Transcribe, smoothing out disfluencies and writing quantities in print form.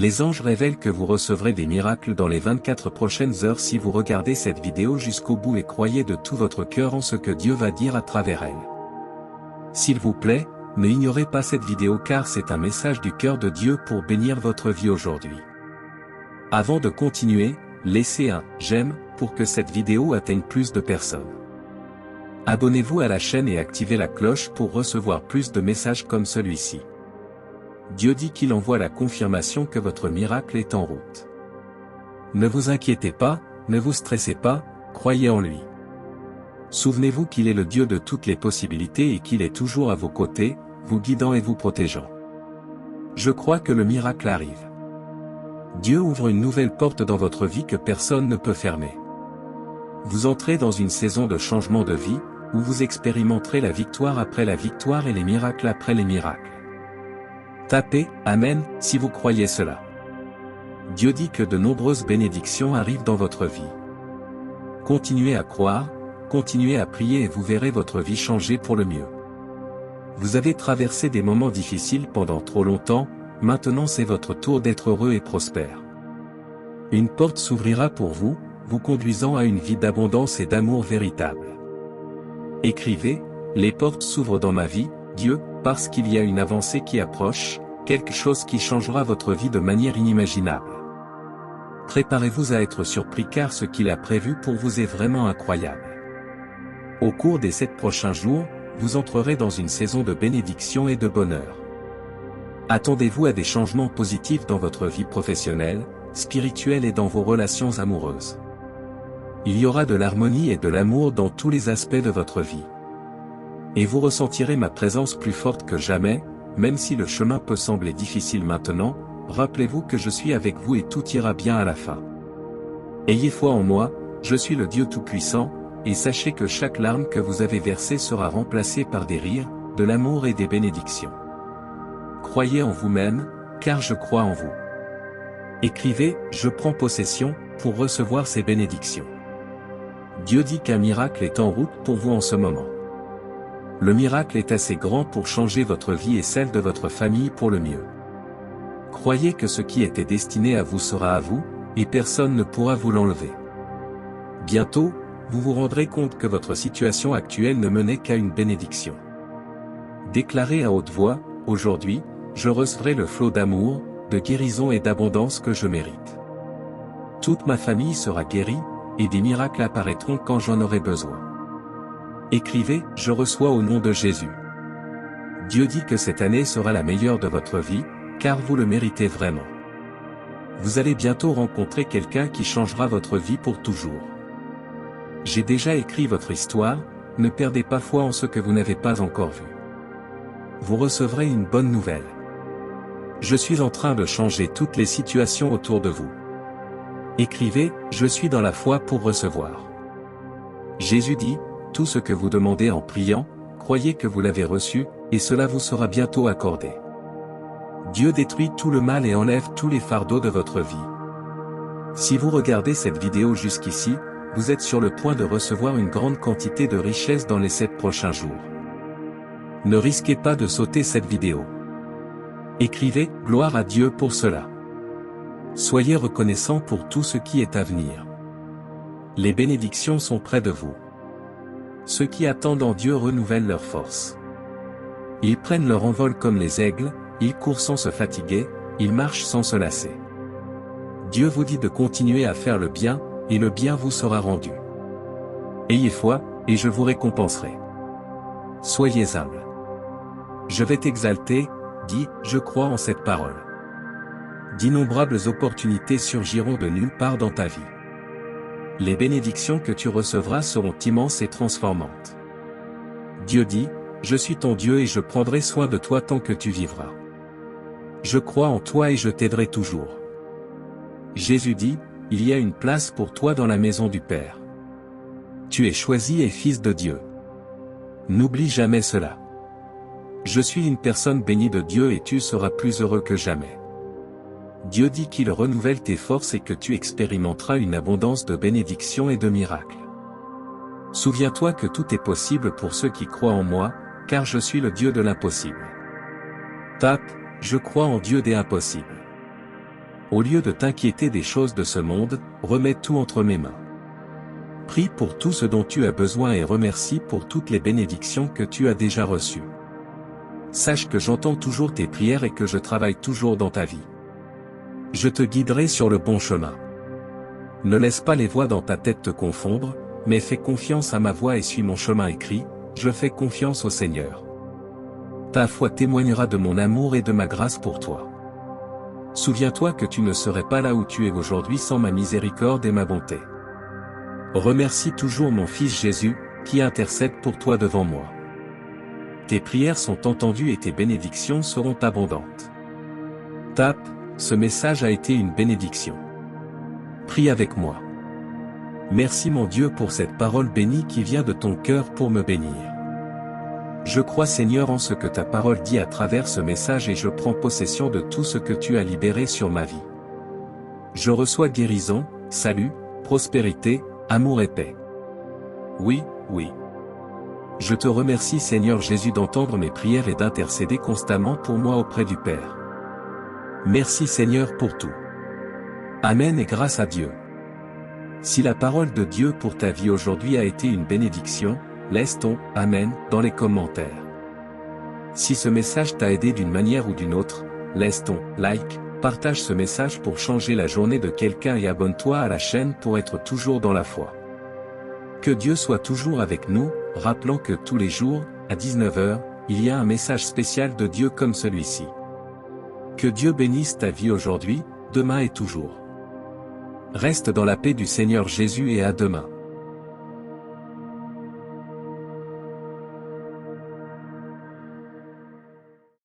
Les anges révèlent que vous recevrez des miracles dans les 24 prochaines heures si vous regardez cette vidéo jusqu'au bout et croyez de tout votre cœur en ce que Dieu va dire à travers elle. S'il vous plaît, ne ignorez pas cette vidéo car c'est un message du cœur de Dieu pour bénir votre vie aujourd'hui. Avant de continuer, laissez un « j'aime » pour que cette vidéo atteigne plus de personnes. Abonnez-vous à la chaîne et activez la cloche pour recevoir plus de messages comme celui-ci. Dieu dit qu'il envoie la confirmation que votre miracle est en route. Ne vous inquiétez pas, ne vous stressez pas, croyez en lui. Souvenez-vous qu'il est le Dieu de toutes les possibilités et qu'il est toujours à vos côtés, vous guidant et vous protégeant. Je crois que le miracle arrive. Dieu ouvre une nouvelle porte dans votre vie que personne ne peut fermer. Vous entrez dans une saison de changement de vie, où vous expérimenterez la victoire après la victoire et les miracles après les miracles. Tapez « Amen » si vous croyez cela. Dieu dit que de nombreuses bénédictions arrivent dans votre vie. Continuez à croire, continuez à prier et vous verrez votre vie changer pour le mieux. Vous avez traversé des moments difficiles pendant trop longtemps, maintenant c'est votre tour d'être heureux et prospère. Une porte s'ouvrira pour vous, vous conduisant à une vie d'abondance et d'amour véritable. Écrivez « Les portes s'ouvrent dans ma vie, Dieu, parce qu'il y a une avancée qui approche, quelque chose qui changera votre vie de manière inimaginable. Préparez-vous à être surpris car ce qu'il a prévu pour vous est vraiment incroyable. Au cours des 7 prochains jours, vous entrerez dans une saison de bénédiction et de bonheur. Attendez-vous à des changements positifs dans votre vie professionnelle, spirituelle et dans vos relations amoureuses. Il y aura de l'harmonie et de l'amour dans tous les aspects de votre vie. Et vous ressentirez ma présence plus forte que jamais, même si le chemin peut sembler difficile maintenant, rappelez-vous que je suis avec vous et tout ira bien à la fin. Ayez foi en moi, je suis le Dieu Tout-Puissant, et sachez que chaque larme que vous avez versée sera remplacée par des rires, de l'amour et des bénédictions. Croyez en vous-même, car je crois en vous. Écrivez « Je prends possession » pour recevoir ces bénédictions. Dieu dit qu'un miracle est en route pour vous en ce moment. Le miracle est assez grand pour changer votre vie et celle de votre famille pour le mieux. Croyez que ce qui était destiné à vous sera à vous, et personne ne pourra vous l'enlever. Bientôt, vous vous rendrez compte que votre situation actuelle ne menait qu'à une bénédiction. Déclarez à haute voix, aujourd'hui, je recevrai le flot d'amour, de guérison et d'abondance que je mérite. Toute ma famille sera guérie, et des miracles apparaîtront quand j'en aurai besoin. Écrivez « Je reçois au nom de Jésus ». Dieu dit que cette année sera la meilleure de votre vie, car vous le méritez vraiment. Vous allez bientôt rencontrer quelqu'un qui changera votre vie pour toujours. J'ai déjà écrit votre histoire, ne perdez pas foi en ce que vous n'avez pas encore vu. Vous recevrez une bonne nouvelle. Je suis en train de changer toutes les situations autour de vous. Écrivez « Je suis dans la foi pour recevoir ». Jésus dit « Tout ce que vous demandez en priant, croyez que vous l'avez reçu, et cela vous sera bientôt accordé. Dieu détruit tout le mal et enlève tous les fardeaux de votre vie. Si vous regardez cette vidéo jusqu'ici, vous êtes sur le point de recevoir une grande quantité de richesses dans les 7 prochains jours. Ne risquez pas de sauter cette vidéo. Écrivez « Gloire à Dieu pour cela ». Soyez reconnaissant pour tout ce qui est à venir. Les bénédictions sont près de vous. Ceux qui attendent en Dieu renouvellent leur force. Ils prennent leur envol comme les aigles, ils courent sans se fatiguer, ils marchent sans se lasser. Dieu vous dit de continuer à faire le bien, et le bien vous sera rendu. Ayez foi, et je vous récompenserai. Soyez humble. Je vais t'exalter, dis, je crois en cette parole. D'innombrables opportunités surgiront de nulle part dans ta vie. Les bénédictions que tu recevras seront immenses et transformantes. Dieu dit, je suis ton Dieu et je prendrai soin de toi tant que tu vivras. Je crois en toi et je t'aiderai toujours. Jésus dit, il y a une place pour toi dans la maison du Père. Tu es choisi et fils de Dieu. N'oublie jamais cela. Je suis une personne bénie de Dieu et tu seras plus heureux que jamais. Dieu dit qu'il renouvelle tes forces et que tu expérimenteras une abondance de bénédictions et de miracles. Souviens-toi que tout est possible pour ceux qui croient en moi, car je suis le Dieu de l'impossible. Tape, je crois en Dieu des impossibles. Au lieu de t'inquiéter des choses de ce monde, remets tout entre mes mains. Prie pour tout ce dont tu as besoin et remercie pour toutes les bénédictions que tu as déjà reçues. Sache que j'entends toujours tes prières et que je travaille toujours dans ta vie. Je te guiderai sur le bon chemin. Ne laisse pas les voix dans ta tête te confondre, mais fais confiance à ma voix et suis mon chemin écrit, je fais confiance au Seigneur. Ta foi témoignera de mon amour et de ma grâce pour toi. Souviens-toi que tu ne serais pas là où tu es aujourd'hui sans ma miséricorde et ma bonté. Remercie toujours mon Fils Jésus, qui intercède pour toi devant moi. Tes prières sont entendues et tes bénédictions seront abondantes. Tape, ce message a été une bénédiction. Prie avec moi. Merci mon Dieu pour cette parole bénie qui vient de ton cœur pour me bénir. Je crois Seigneur en ce que ta parole dit à travers ce message et je prends possession de tout ce que tu as libéré sur ma vie. Je reçois guérison, salut, prospérité, amour et paix. Oui, oui. Je te remercie Seigneur Jésus d'entendre mes prières et d'intercéder constamment pour moi auprès du Père. Merci Seigneur pour tout. Amen et grâce à Dieu. Si la parole de Dieu pour ta vie aujourd'hui a été une bénédiction, laisse ton « Amen » dans les commentaires. Si ce message t'a aidé d'une manière ou d'une autre, laisse ton « like », partage ce message pour changer la journée de quelqu'un et abonne-toi à la chaîne pour être toujours dans la foi. Que Dieu soit toujours avec nous, rappelant que tous les jours, à 19 h, il y a un message spécial de Dieu comme celui-ci. Que Dieu bénisse ta vie aujourd'hui, demain et toujours. Reste dans la paix du Seigneur Jésus et à demain.